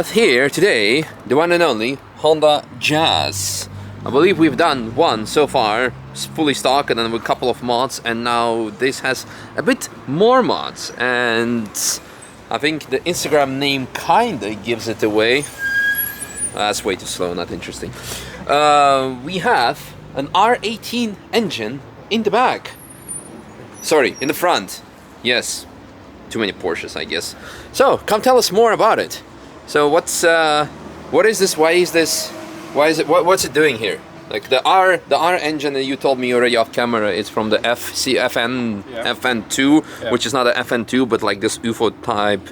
have here today the one and only Honda Jazz. I believe we've done one so far, fully stock, and then with a couple of mods, and now this has a bit more mods, and I think the Instagram name kinda gives it away. That's way too slow, not interesting. We have an R18 engine in the back. Sorry, in the front. Yes, too many Porsches, I guess. So, come tell us more about it. So, what is this? Why is this? Why is it? What's it doing here? Like the R engine that you told me already off camera is from the FN2, which is not an FN2, but like this UFO type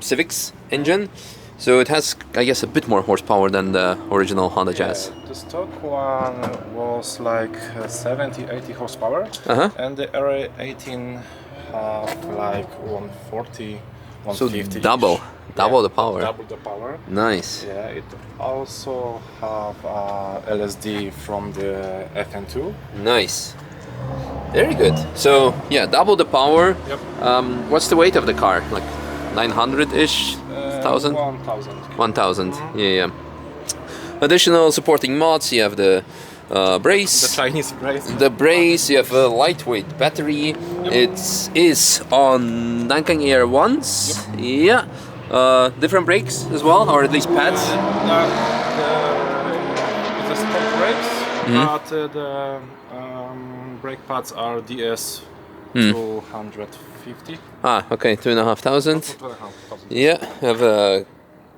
Civics engine. So it has, I guess, a bit more horsepower than the original Honda Jazz. The stock one was like 70-80 horsepower, and the R18 have like 140, 150. So double the power. Double the power. Nice. Yeah, it also have LSD from the FN2. Nice. Very good. So yeah, double the power. Yep. What's the weight of the car? Like 900-ish? 1,000? 1,000. Yeah. Additional supporting mods. You have the brace. The Chinese brace. The brace. You have a lightweight battery. Yep. It is on Nankang R1s. Yep. Yeah. Different brakes as well, or at least pads. It's a sport brakes, but the brake pads are DS 250. Ah, okay, 2,500. Yeah, have a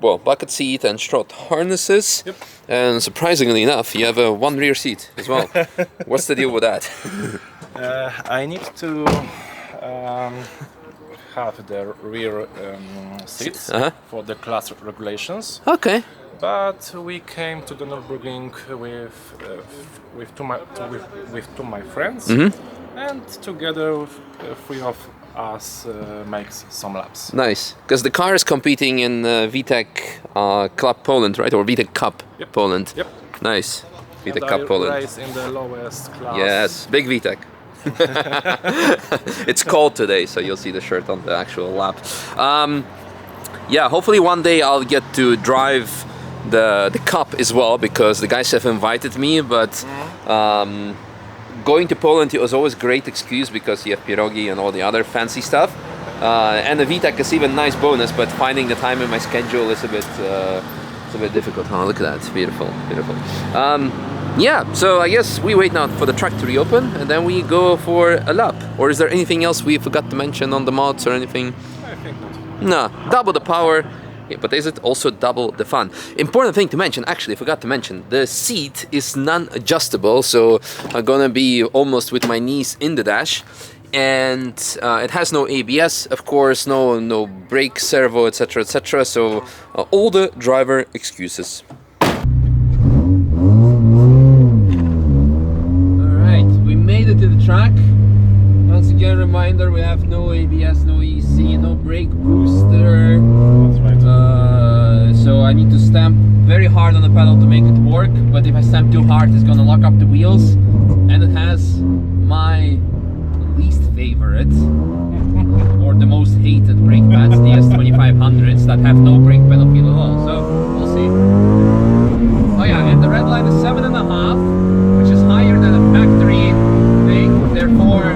bucket seat and strut harnesses. Yep. And surprisingly enough, you have a one rear seat as well. What's the deal with that? I need to have the rear seats for the class regulations. Okay. But we came to the Nürburgring with two my friends, and together three of us makes some laps. Nice, because the car is competing in VTEC Club Poland, right? Or VTEC Cup Poland. Yep. Nice. VTEC and Cup Poland. Race in the lowest class. Yes, big VTEC. It's cold today, so you'll see the shirt on the actual lap. Yeah, hopefully one day I'll get to drive the Cup as well, because the guys have invited me, but going to Poland was always a great excuse because you have pierogi and all the other fancy stuff. And the VTEC is even a nice bonus, but finding the time in my schedule is a bit difficult. Oh, look at that, it's beautiful. Yeah, so I guess we wait now for the track to reopen, and then we go for a lap. Or is there anything else we forgot to mention on the mods or anything? I think not. No, double the power. Yeah, but is it also double the fun? Important thing to mention, actually, I forgot to mention, the seat is non-adjustable, so I'm gonna be almost with my knees in the dash, and it has no ABS, of course, no brake servo, etc., etc. So all the driver excuses. All right, we made it to the track. Once again, reminder: we have no ABS, no EC, no brake booster. That's right. So I need to stamp very hard on the pedal to make it work, but if I stamp too hard it's gonna lock up the wheels, and it has my least favorite or the most hated brake pads, the S2500s that have no brake pedal feel at all, so we'll see. Oh yeah, and the red line is 7.5, which is higher than a factory thing, therefore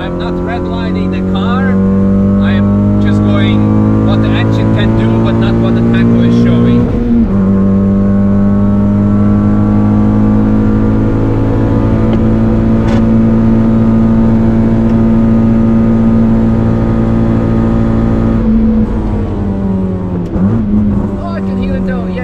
I'm not redlining the car, I'm just going what the engine can do, but not what the tacho is showing. Oh, I can hear it though, yay!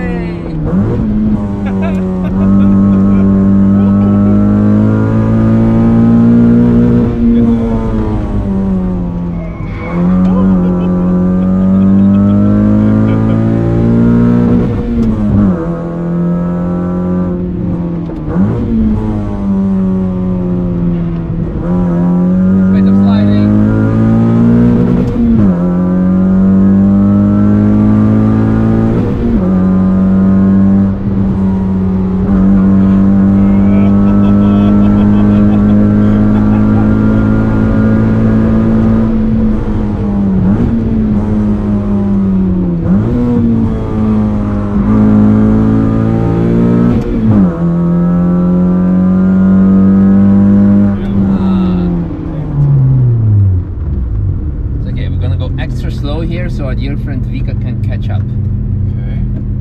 your friend Vika can catch up. Okay.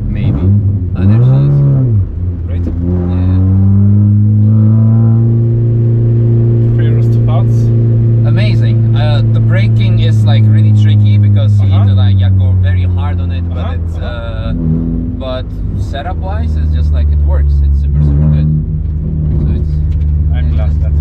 Maybe. Ah, there she is. Great. Yeah. First thoughts? Amazing. The braking is like really tricky because you need to like go very hard on it, but it's but setup wise it's just like it works. It's super good. So it's I'm glad that.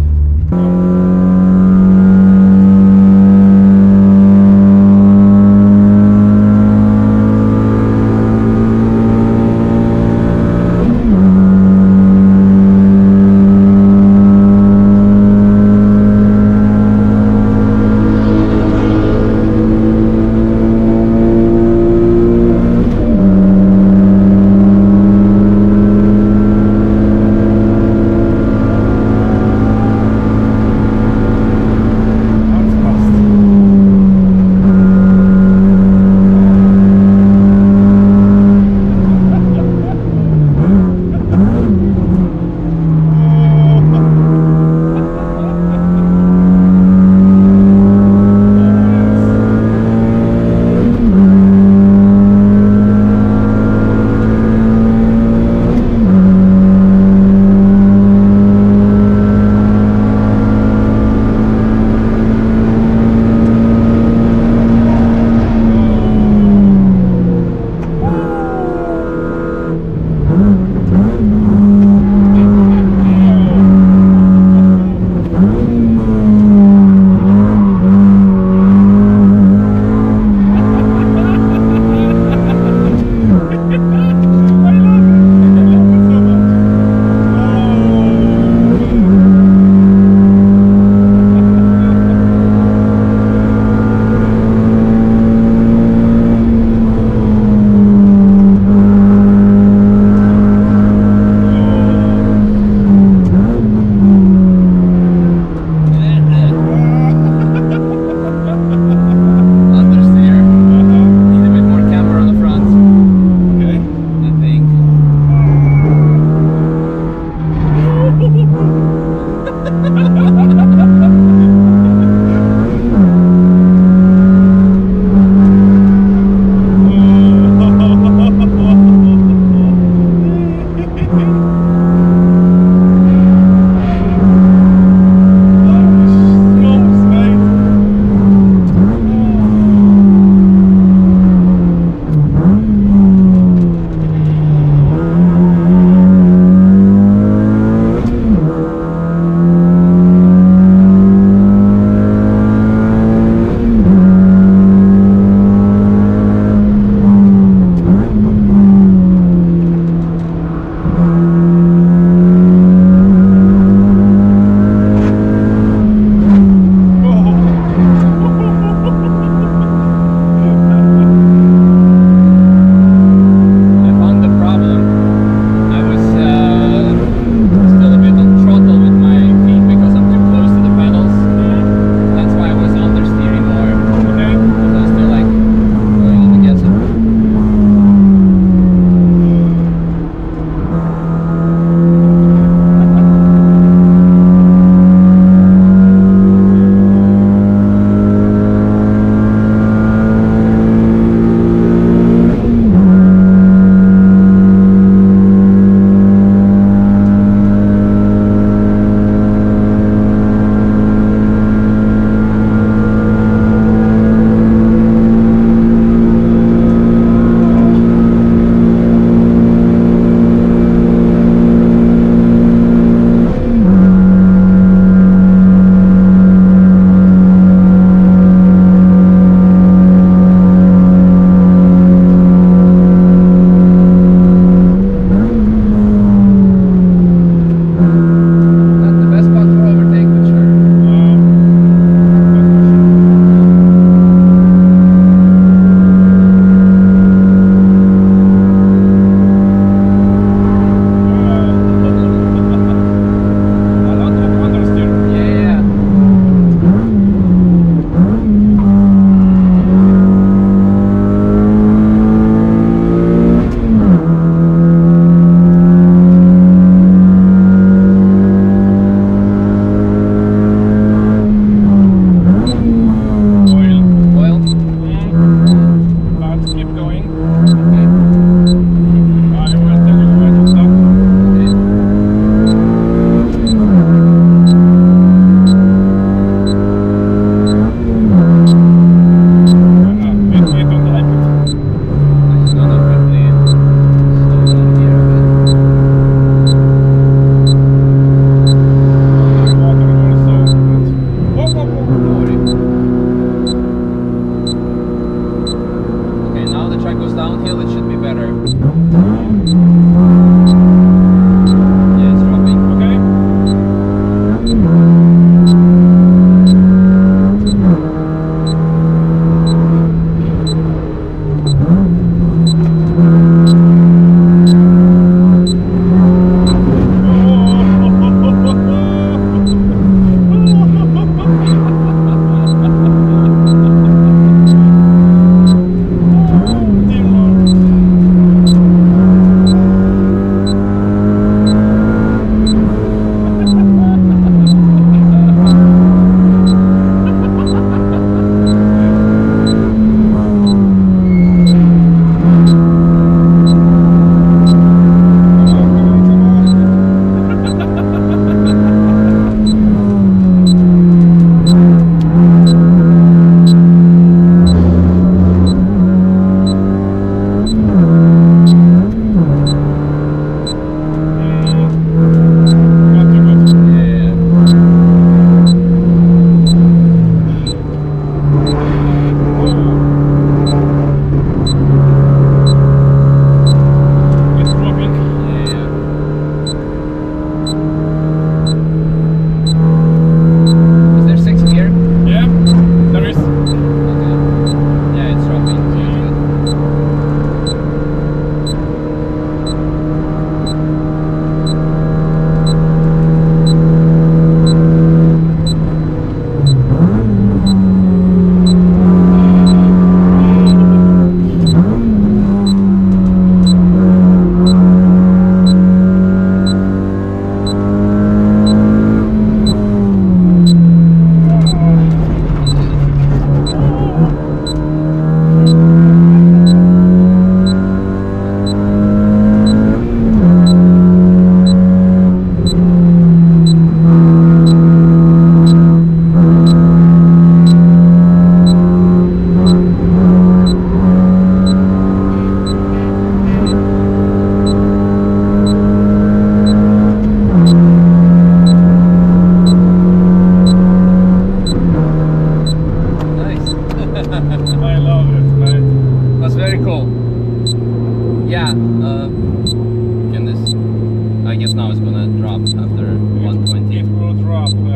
if now it's gonna drop after 120. It will drop. Come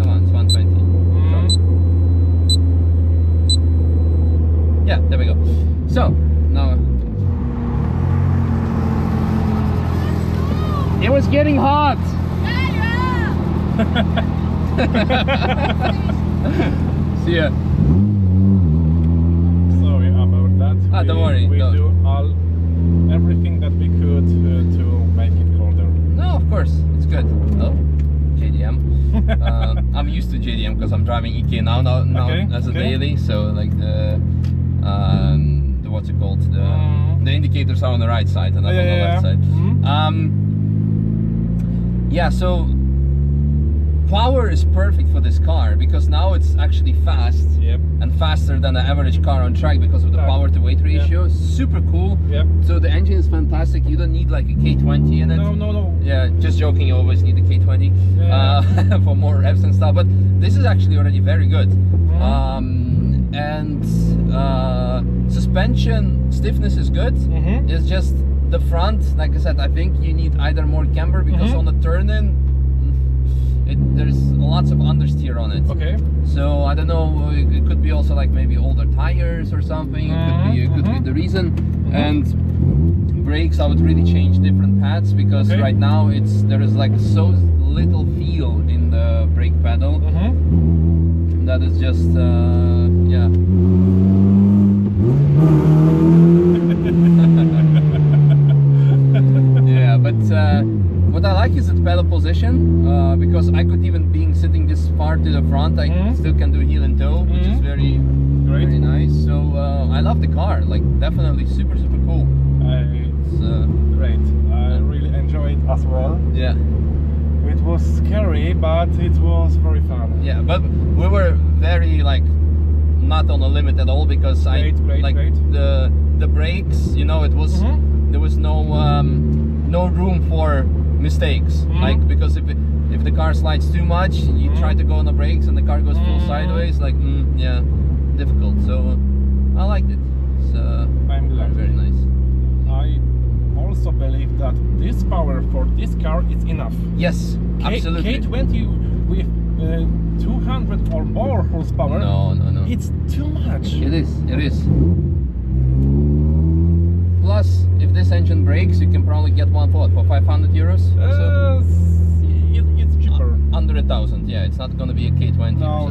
on, it's 120. Yeah, there we go. So now it was getting hot. See ya. Sorry about that. Ah, don't worry. We No. do everything that we could to make it colder. No, of course, it's good. Oh, JDM. I'm used to JDM because I'm driving EK now Okay, as a okay. daily. So like the what's it called? The indicators are on the right side and not on the left side. Yeah, so power is perfect for this car because now it's actually fast. Yep. And faster than the average car on track because of the power to weight ratio. Super cool. Yep. So the engine is fantastic. You don't need like a K20 in it. No. Yeah, just joking. You always need a K20 for more revs and stuff. But this is actually already very good. And suspension stiffness is good. It's just the front. Like I said, I think you need either more camber because on the turn-in, there's lots of understeer on it. Okay. So I don't know. It could be also like maybe older tires or something. It could be the reason. And brakes, I would really change different pads because right now there is like so little feel in the brake pedal that is just yeah. Yeah, but what I like is the pedal position because I could even being sitting this far to the front, I still can do heel and toe, which is very nice. So I love the car, like definitely super cool. It's great. I really enjoyed it as well. Yeah. It was scary, but it was very fun. Yeah, but we were very like not on the limit at all because Great. the brakes, you know, it was there was no room for mistakes. Like because if the car slides too much, you try to go on the brakes and the car goes full sideways, like yeah, difficult. So I liked it. It's I'm glad. very nice. I also believe that this power for this car is enough. Yes, absolutely. K20 with 200 or more horsepower. No. It's too much. It is. Plus, if this engine breaks, you can probably get one for 500 euros. It's cheaper. Under 1,000. Yeah, it's not going to be a K20. No.